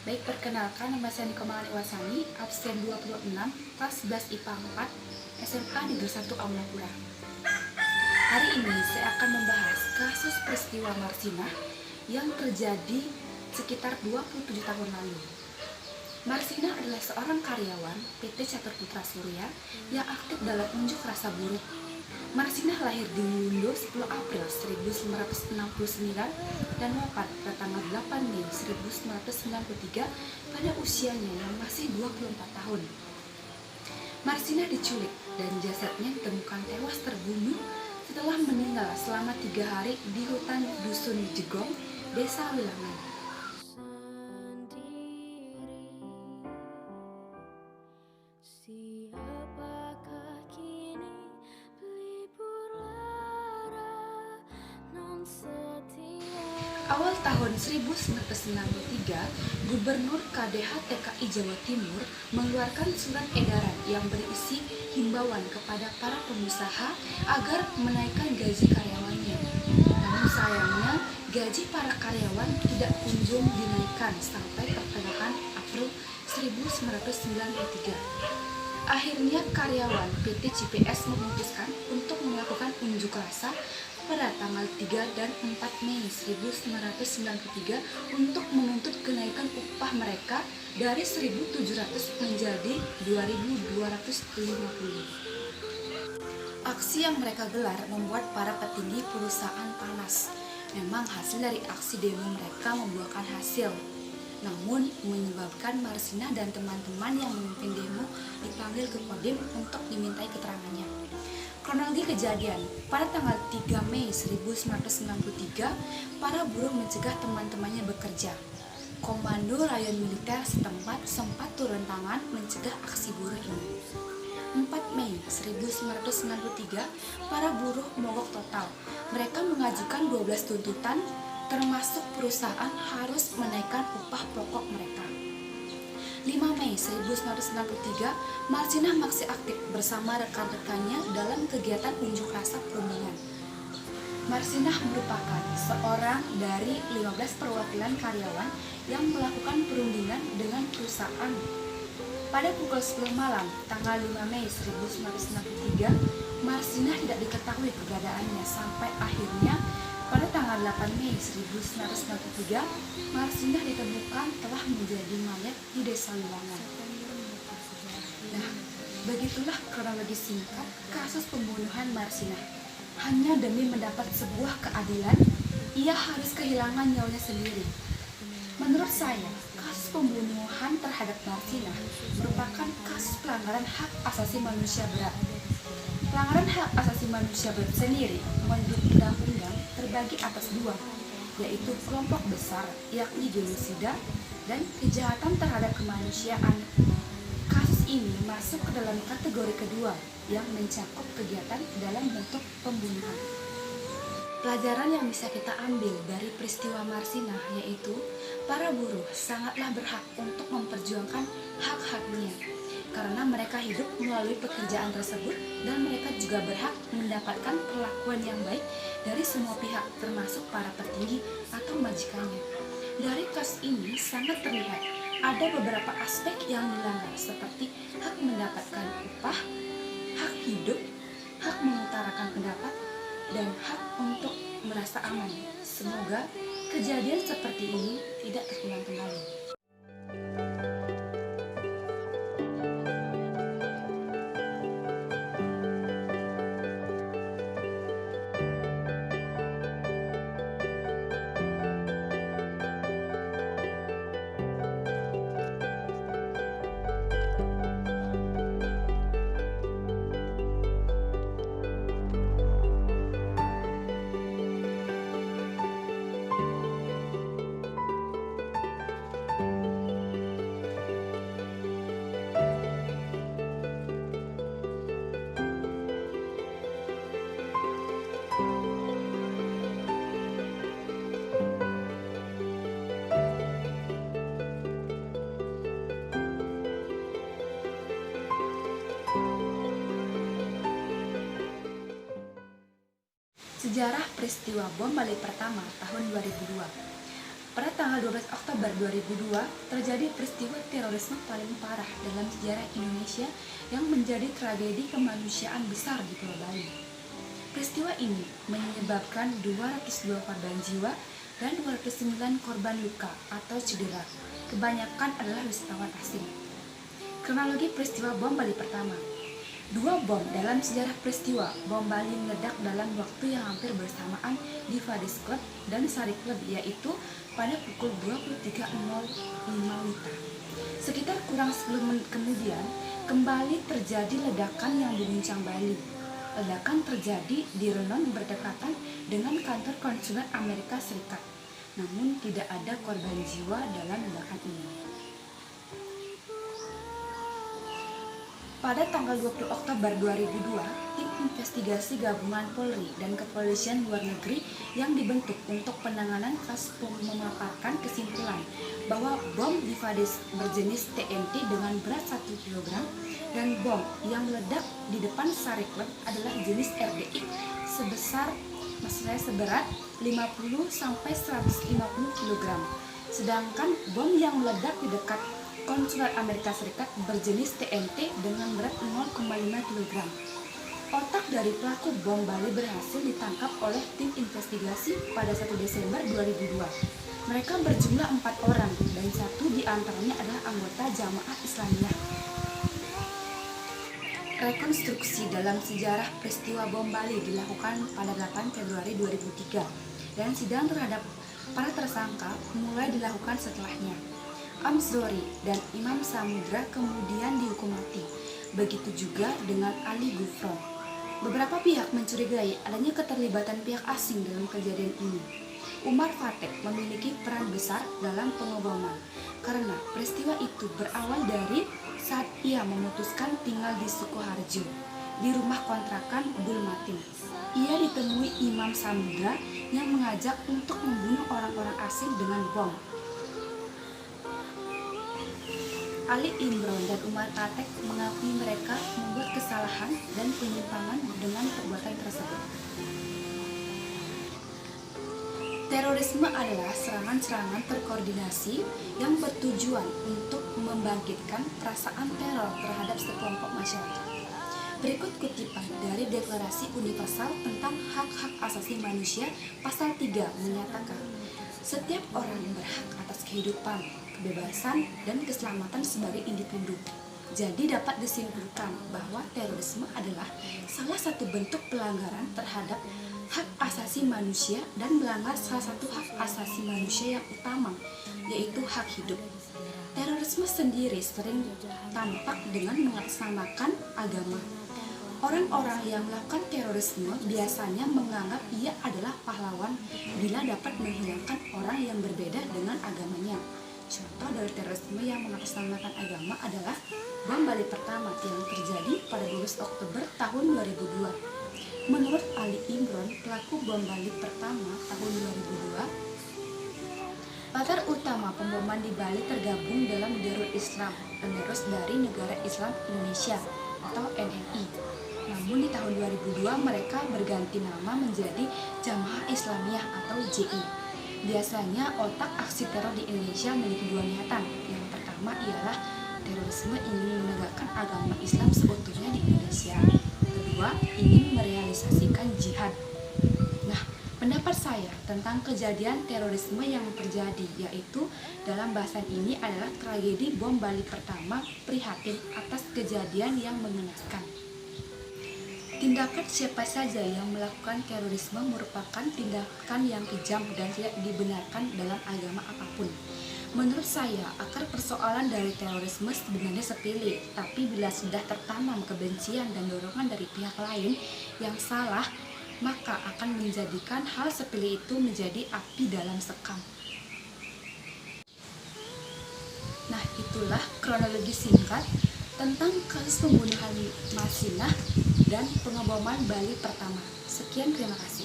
Baik, perkenalkan, nama saya Nikomalan Iwasani, absen 26, kelas 11 IPA 4, SMA Negeri 1 Aulapura. Hari ini saya akan membahas kasus peristiwa Marsinah yang terjadi sekitar 27 tahun lalu. Marsinah adalah seorang karyawan PT Catur Putra Surya yang aktif dalam unjuk rasa buruh. Marsinah lahir di Lundo 10 April 1969 dan wafat pada tanggal 8 Mei 1993 pada usianya yang masih 24 tahun. Marsinah diculik dan jasadnya ditemukan tewas terbunuh setelah meninggal selama 3 hari di hutan Dusun Jegong, Desa Wilangan. Awal tahun 1993, Gubernur KDH TKI Jawa Timur mengeluarkan surat edaran yang berisi himbauan kepada para pengusaha agar menaikkan gaji karyawannya. Namun sayangnya, gaji para karyawan tidak kunjung dinaikkan sampai pertengahan April 1993. Akhirnya karyawan PT CPS memutuskan untuk melakukan unjuk rasa pada tanggal 3 dan 4 Mei 1993 untuk menuntut kenaikan upah mereka dari 1.700 menjadi 2.250. Aksi yang mereka gelar membuat para petinggi perusahaan panas. Memang hasil dari aksi demo mereka membuahkan hasil, namun menyebabkan Marsinah dan teman-teman yang memimpin demo dipanggil ke Kodim untuk dimintai keterangannya. Kronologi kejadian, pada tanggal 3 Mei 1993, para buruh mencegah teman-temannya bekerja. Komando Rayon Militer setempat sempat turun tangan mencegah aksi buruh ini. 4 Mei 1993, para buruh mogok total. Mereka mengajukan 12 tuntutan, termasuk perusahaan harus menaikkan upah pokok mereka. 5 Mei 1993, Marsinah masih aktif bersama rekan-rekannya dalam kegiatan unjuk rasa perundingan. Marsinah merupakan seorang dari 15 perwakilan karyawan yang melakukan perundingan dengan perusahaan. Pada pukul 10 malam, tanggal 5 Mei 1993, Marsinah tidak diketahui keberadaannya sampai akhirnya pada tanggal 8 Mei 1993, Marsinah ditemukan telah menjadi mayat di Desa Wilangan. Nah, begitulah kronologi singkat kasus pembunuhan Marsinah. Hanya demi mendapat sebuah keadilan, ia harus kehilangan nyawanya sendiri. Menurut saya, kasus pembunuhan terhadap Marsinah merupakan kasus pelanggaran hak asasi manusia berat. Pelanggaran hak asasi manusia berat sendiri menurut undang-undang terbagi atas dua, yaitu kelompok besar, yakni genosida, dan kejahatan terhadap kemanusiaan. Kasus ini masuk ke dalam kategori kedua, yang mencakup kegiatan dalam bentuk pembunuhan. Pelajaran yang bisa kita ambil dari peristiwa Marsinah yaitu para buruh sangatlah berhak untuk memperjuangkan hak-haknya, karena mereka hidup melalui pekerjaan tersebut dan mereka juga berhak mendapatkan perlakuan yang baik dari semua pihak, termasuk para petinggi atau majikannya. Dari kasus ini sangat terlihat ada beberapa aspek yang dilanggar, seperti hak mendapatkan upah, hak hidup, hak mengutarakan pendapat, dan hak untuk merasa aman. Semoga kejadian seperti ini tidak terulang kembali. Sejarah peristiwa bom Bali pertama tahun 2002. Pada tanggal 12 Oktober 2002, terjadi peristiwa terorisme paling parah dalam sejarah Indonesia yang menjadi tragedi kemanusiaan besar di Pulau Bali. Peristiwa ini menyebabkan 202 korban jiwa dan 209 korban luka atau cedera. Kebanyakan adalah wisatawan asing. Kronologi peristiwa bom Bali pertama. 2 bom dalam sejarah peristiwa bom Bali meledak dalam waktu yang hampir bersamaan di Fadis Club dan Sari Club, yaitu pada pukul 23.05 WITA. Sekitar kurang 10 menit kemudian, kembali terjadi ledakan yang mengguncang Bali. Ledakan terjadi di Renon berdekatan dengan kantor konsulat Amerika Serikat. Namun tidak ada korban jiwa dalam ledakan ini. Pada tanggal 20 Oktober 2002, tim investigasi gabungan Polri dan Kepolisian Luar Negeri yang dibentuk untuk penanganan kasus memaparkan kesimpulan bahwa bom jihadis berjenis TNT dengan berat 1 kg dan bom yang meledak di depan Sari Club adalah jenis RDX seberat 50-150 kg. Sedangkan bom yang meledak di dekat Konsulat Amerika Serikat berjenis TNT dengan berat 0,5 kg. Otak dari pelaku bom Bali berhasil ditangkap oleh tim investigasi pada 1 Desember 2002. Mereka berjumlah 4 orang dan 1 diantaranya adalah anggota Jamaah Islamiyah. Rekonstruksi dalam sejarah peristiwa bom Bali dilakukan pada 8 Februari 2003 dan sidang terhadap para tersangka mulai dilakukan setelahnya. Amzori dan Imam Samudra kemudian dihukum mati. Begitu juga dengan Ali Gufron. Beberapa pihak mencurigai adanya keterlibatan pihak asing dalam kejadian ini. Umar Fatek memiliki peran besar dalam pengeboman karena peristiwa itu berawal dari saat ia memutuskan tinggal di Sukoharjo di rumah kontrakan Bul Matin. Ia ditemui Imam Samudra yang mengajak untuk membunuh orang-orang asing dengan bom. Ali Imron dan Umar Fatek mengakui mereka membuat kesalahan dan penyimpangan dengan perbuatan tersebut. Terorisme adalah serangan-serangan terkoordinasi yang bertujuan untuk membangkitkan perasaan teror terhadap sekelompok masyarakat. Berikut kutipan dari Deklarasi Universal tentang Hak-Hak Asasi Manusia Pasal 3 menyatakan, setiap orang berhak atas kehidupan, kebebasan, dan keselamatan sebagai individu. Jadi dapat disimpulkan bahwa terorisme adalah salah satu bentuk pelanggaran terhadap hak asasi manusia dan melanggar salah satu hak asasi manusia yang utama, yaitu hak hidup. Terorisme sendiri sering tampak dengan mengatasnamakan agama. Orang-orang yang melakukan terorisme biasanya menganggap ia adalah pahlawan bila dapat menghilangkan orang yang berbeda dengan agamanya. Contoh dari terorisme yang mengatasnamakan agama adalah bom Bali pertama yang terjadi pada 12 Oktober tahun 2002. Menurut Ali Imron, pelaku bom Bali pertama tahun 2002, latar utama pemboman di Bali tergabung dalam Darul Islam, penerus dari Negara Islam Indonesia atau NMI. Namun di tahun 2002 mereka berganti nama menjadi Jamaah Islamiyah atau JI. Biasanya otak aksi teror di Indonesia memiliki 2 niatan. Yang pertama ialah terorisme ingin menegakkan agama Islam seutuhnya di Indonesia. Kedua, ingin merealisasikan jihad. Nah, pendapat saya tentang kejadian terorisme yang terjadi, yaitu dalam bahasan ini adalah tragedi bom Bali pertama, prihatin atas kejadian yang mengenaskan. Tindakan siapa saja yang melakukan terorisme merupakan tindakan yang kejam dan tidak dibenarkan dalam agama apapun. Menurut saya, akar persoalan dari terorisme sebenarnya sepele, tapi bila sudah tertanam kebencian dan dorongan dari pihak lain yang salah, maka akan menjadikan hal sepele itu menjadi api dalam sekam. Nah, itulah kronologi singkat tentang kasus pembunuhan Masinah dan pengeboman Bali pertama. Sekian, terima kasih.